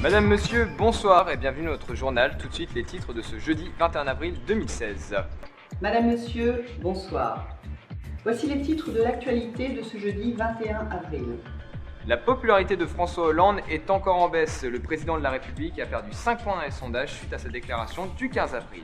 Madame, monsieur, bonsoir et bienvenue dans notre journal. Tout de suite, les titres de ce jeudi 21 avril 2016. Madame, monsieur, bonsoir. Voici les titres de l'actualité de ce jeudi 21 avril. La popularité de François Hollande est encore en baisse. Le président de la République a perdu 5 points dans les sondages suite à sa déclaration du 15 avril.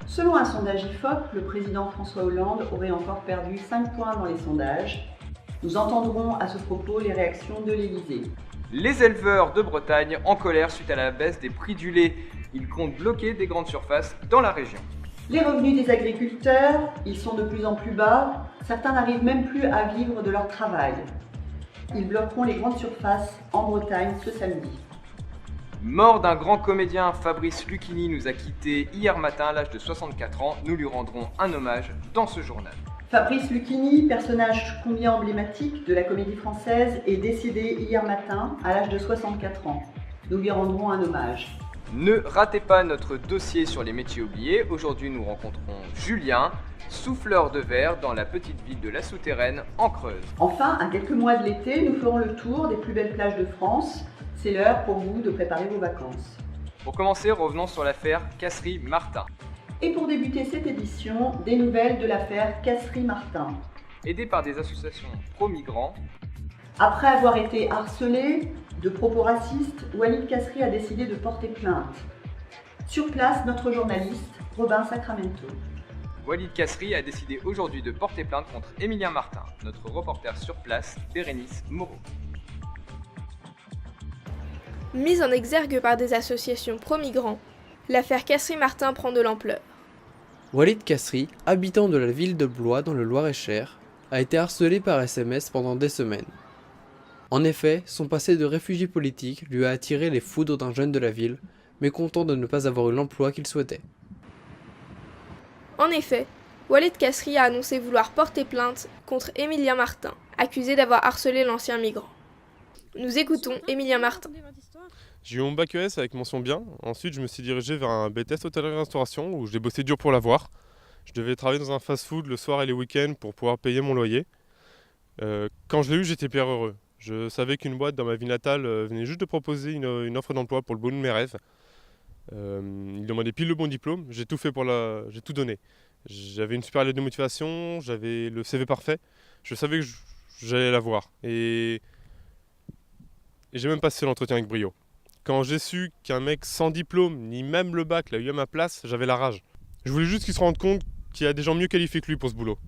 Selon un sondage IFOP, le président François Hollande aurait encore perdu 5 points dans les sondages. Nous entendrons à ce propos les réactions de l'Élysée. Les éleveurs de Bretagne en colère suite à la baisse des prix du lait. Ils comptent bloquer des grandes surfaces dans la région. Les revenus des agriculteurs, ils sont de plus en plus bas. Certains n'arrivent même plus à vivre de leur travail. Ils bloqueront les grandes surfaces en Bretagne ce samedi. Mort d'un grand comédien, Fabrice Lucchini nous a quittés hier matin à l'âge de 64 ans. Nous lui rendrons un hommage dans ce journal. Fabrice Lucchini, personnage combien emblématique de la comédie française, est décédé hier matin à l'âge de 64 ans. Nous lui rendrons un hommage. Ne ratez pas notre dossier sur les métiers oubliés. Aujourd'hui, nous rencontrons Julien, souffleur de verre dans la petite ville de La Souterraine, en Creuse. Enfin, à quelques mois de l'été, nous ferons le tour des plus belles plages de France. C'est l'heure pour vous de préparer vos vacances. Pour commencer, revenons sur l'affaire Casserie-Martin. Et pour débuter cette édition, des nouvelles de l'affaire Casserie-Martin. Aidé par des associations pro-migrants, Après avoir été harcelé de propos racistes, Walid Casserie a décidé de porter plainte. Sur place, notre journaliste, Robin Sacramento. Walid Casserie a décidé aujourd'hui de porter plainte contre Émilien Martin. Notre reporter sur place, Bérénice Moreau. Mise en exergue par des associations pro-migrants, l'affaire Casserie-Martin prend de l'ampleur. Walid Casserie, habitant de la ville de Blois dans le Loir-et-Cher, a été harcelé par SMS pendant des semaines. En effet, son passé de réfugié politique lui a attiré les foudres d'un jeune de la ville, mécontent de ne pas avoir eu l'emploi qu'il souhaitait. En effet, Walid Casserie a annoncé vouloir porter plainte contre Émilien Martin, accusé d'avoir harcelé l'ancien migrant. Nous écoutons Émilien Martin. J'ai eu mon bac ES avec mention bien. Ensuite, je me suis dirigé vers un BTS hôtellerie-restauration où j'ai bossé dur pour l'avoir. Je devais travailler dans un fast-food le soir et les week-ends pour pouvoir payer mon loyer. Quand je l'ai eu, j'étais hyper heureux. Je savais qu'une boîte dans ma ville natale venait juste de proposer une offre d'emploi pour le boulot de mes rêves. Il demandait pile le bon diplôme. J'ai tout fait j'ai tout donné. J'avais une super lettre de motivation, j'avais le CV parfait. Je savais que j'allais l'avoir. Et j'ai même passé l'entretien avec brio. Quand j'ai su qu'un mec sans diplôme, ni même le bac, l'a eu à ma place, j'avais la rage. Je voulais juste qu'il se rende compte qu'il y a des gens mieux qualifiés que lui pour ce boulot.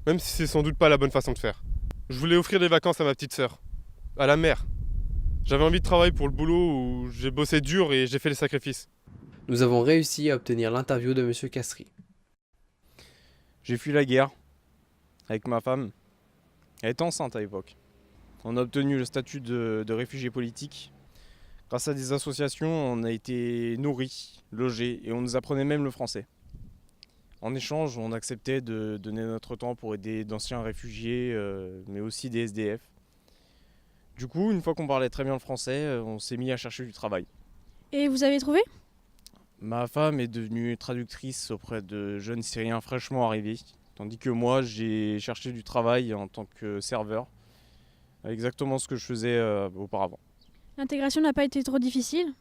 Même si c'est sans doute pas la bonne façon de faire. Je voulais offrir des vacances à ma petite sœur, à la mer. J'avais envie de travailler pour le boulot où j'ai bossé dur et j'ai fait les sacrifices. Nous avons réussi à obtenir l'interview de M. Casserie. J'ai fui la guerre avec ma femme. Elle était enceinte à l'époque. On a obtenu le statut de réfugié politique. Grâce à des associations, on a été nourris, logés et on nous apprenait même le français. En échange, on acceptait de donner notre temps pour aider d'anciens réfugiés, mais aussi des SDF. Du coup, une fois qu'on parlait très bien le français, on s'est mis à chercher du travail. Et vous avez trouvé ? Ma femme est devenue traductrice auprès de jeunes Syriens fraîchement arrivés, tandis que moi, j'ai cherché du travail en tant que serveur, exactement ce que je faisais auparavant. L'intégration n'a pas été trop difficile ?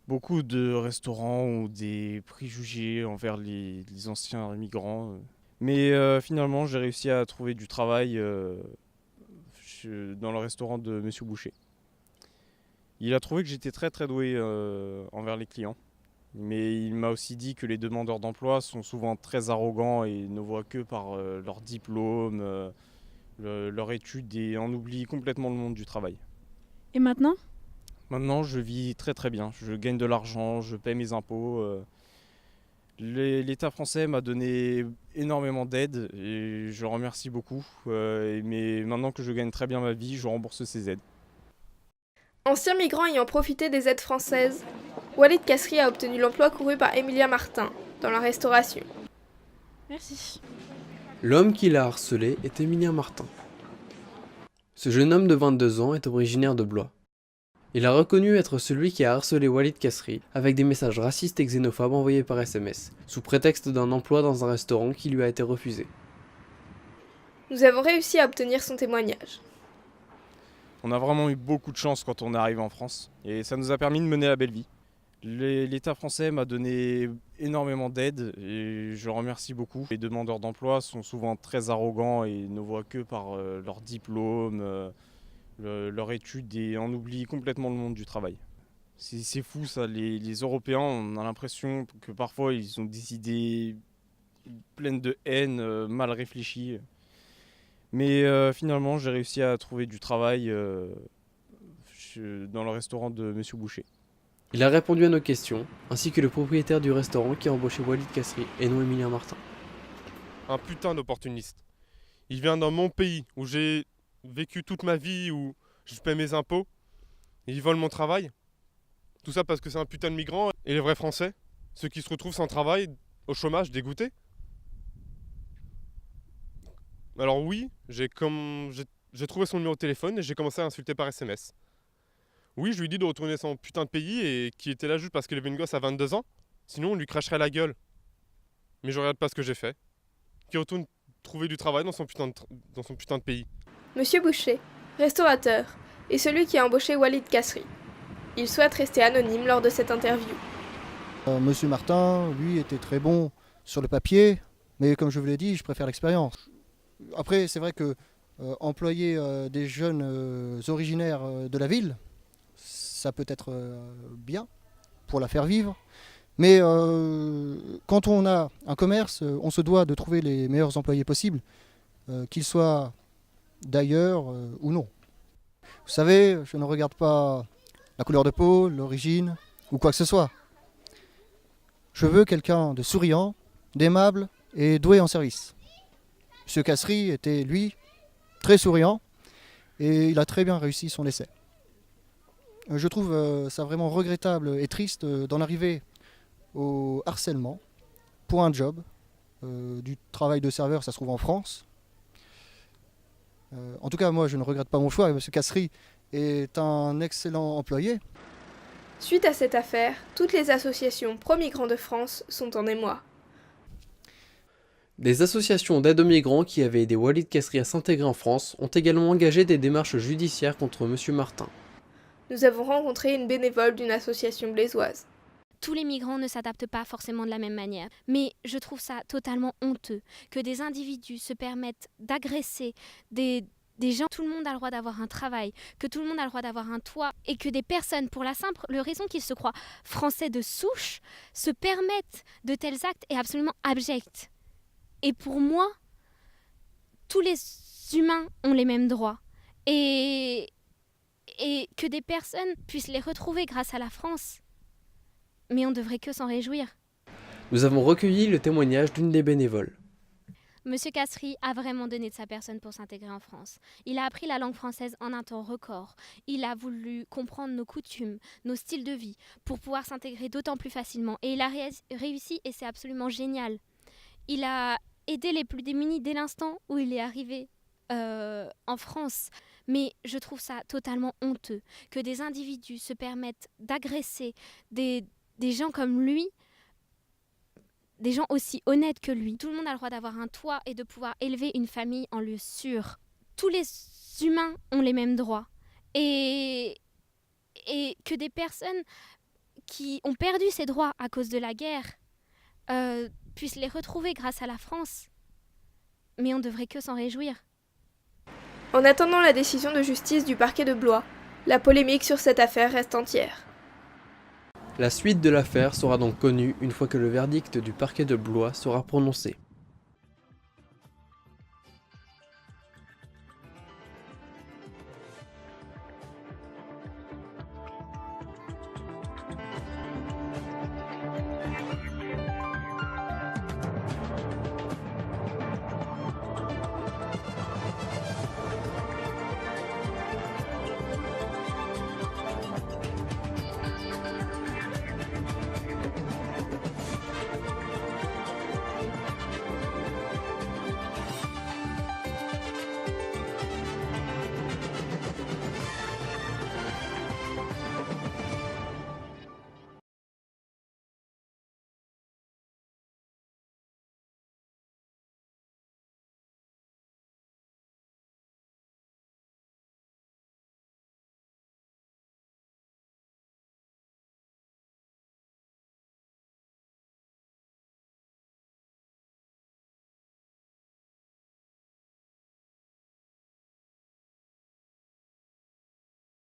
Beaucoup de restaurants ont des préjugés envers les anciens migrants. Mais finalement, j'ai réussi à trouver du travail dans le restaurant de Monsieur Boucher. Il a trouvé que j'étais très très doué envers les clients. Mais il m'a aussi dit que les demandeurs d'emploi sont souvent très arrogants et ne voient que par leur diplôme, leur étude et en oublient complètement le monde du travail. Et maintenant ? Maintenant, je vis très très bien. Je gagne de l'argent, je paie mes impôts. L'État français m'a donné énormément d'aide et je le remercie beaucoup. Mais maintenant que je gagne très bien ma vie, je rembourse ces aides. Ancien migrant ayant profité des aides françaises, Walid Casserie a obtenu l'emploi couru par Émilien Martin, dans la restauration. Merci. L'homme qui l'a harcelé est Émilien Martin. Ce jeune homme de 22 ans est originaire de Blois. Il a reconnu être celui qui a harcelé Walid Casserie avec des messages racistes et xénophobes envoyés par SMS, sous prétexte d'un emploi dans un restaurant qui lui a été refusé. Nous avons réussi à obtenir son témoignage. On a vraiment eu beaucoup de chance quand on est arrivé en France et ça nous a permis de mener la belle vie. L'État français m'a donné énormément d'aide et je remercie beaucoup. Les demandeurs d'emploi sont souvent très arrogants et ne voient que par leur diplôme, leur étude et en oublient complètement le monde du travail. C'est fou ça, les Européens, on a l'impression que parfois ils ont des idées pleines de haine, mal réfléchies. Mais finalement j'ai réussi à trouver du travail dans le restaurant de Monsieur Boucher. Il a répondu à nos questions, ainsi que le propriétaire du restaurant qui a embauché Walid Kasri et non Emilien Martin. Un putain d'opportuniste. Il vient dans mon pays où j'ai vécu toute ma vie, où je paie mes impôts, et il vole mon travail. Tout ça parce que c'est un putain de migrant. Et les vrais Français, ceux qui se retrouvent sans travail, au chômage, dégoûtés. Alors oui, j'ai trouvé son numéro de téléphone et j'ai commencé à insulter par SMS. Oui, je lui ai dit de retourner son putain de pays et qu'il était là juste parce qu'il avait une gosse à 22 ans. Sinon, on lui cracherait la gueule. Mais je regarde pas ce que j'ai fait. Qu'il retourne trouver du travail dans son putain de pays. Monsieur Boucher, restaurateur, est celui qui a embauché Walid Kasri. Il souhaite rester anonyme lors de cette interview. Monsieur Martin, lui, était très bon sur le papier, mais comme je vous l'ai dit, je préfère l'expérience. Après, c'est vrai que employer des jeunes originaires de la ville, ça peut être bien pour la faire vivre. Mais quand on a un commerce, on se doit de trouver les meilleurs employés possibles, qu'ils soient d'ailleurs ou non. Vous savez, je ne regarde pas la couleur de peau, l'origine ou quoi que ce soit. Je veux quelqu'un de souriant, d'aimable et doué en service. M. Kasri était, lui, très souriant et il a très bien réussi son essai. Je trouve ça vraiment regrettable et triste d'en arriver au harcèlement pour un job. Du travail de serveur, ça se trouve en France. En tout cas, moi, je ne regrette pas mon choix. M. Kasri est un excellent employé. Suite à cette affaire, toutes les associations pro-migrants de France sont en émoi. Des associations d'aide aux migrants qui avaient aidé Walid Kasri à s'intégrer en France ont également engagé des démarches judiciaires contre M. Martin. Nous avons rencontré une bénévole d'une association blésoise. Tous les migrants ne s'adaptent pas forcément de la même manière, mais je trouve ça totalement honteux que des individus se permettent d'agresser des gens. Tout le monde a le droit d'avoir un travail, que tout le monde a le droit d'avoir un toit, et que des personnes, pour la simple raison qu'ils se croient français de souche, se permettent de tels actes est absolument abject. Et pour moi, tous les humains ont les mêmes droits. Et que des personnes puissent les retrouver grâce à la France. Mais on devrait que s'en réjouir. Nous avons recueilli le témoignage d'une des bénévoles. Monsieur Kasri a vraiment donné de sa personne pour s'intégrer en France. Il a appris la langue française en un temps record. Il a voulu comprendre nos coutumes, nos styles de vie, pour pouvoir s'intégrer d'autant plus facilement. Et il a réussi et c'est absolument génial. Il a aidé les plus démunis dès l'instant où il est arrivé en France. Mais je trouve ça totalement honteux que des individus se permettent d'agresser des gens comme lui, des gens aussi honnêtes que lui. Tout le monde a le droit d'avoir un toit et de pouvoir élever une famille en lieu sûr. Tous les humains ont les mêmes droits. Et que des personnes qui ont perdu ces droits à cause de la guerre puissent les retrouver grâce à la France. Mais on devrait que s'en réjouir. En attendant la décision de justice du parquet de Blois, la polémique sur cette affaire reste entière. La suite de l'affaire sera donc connue une fois que le verdict du parquet de Blois sera prononcé.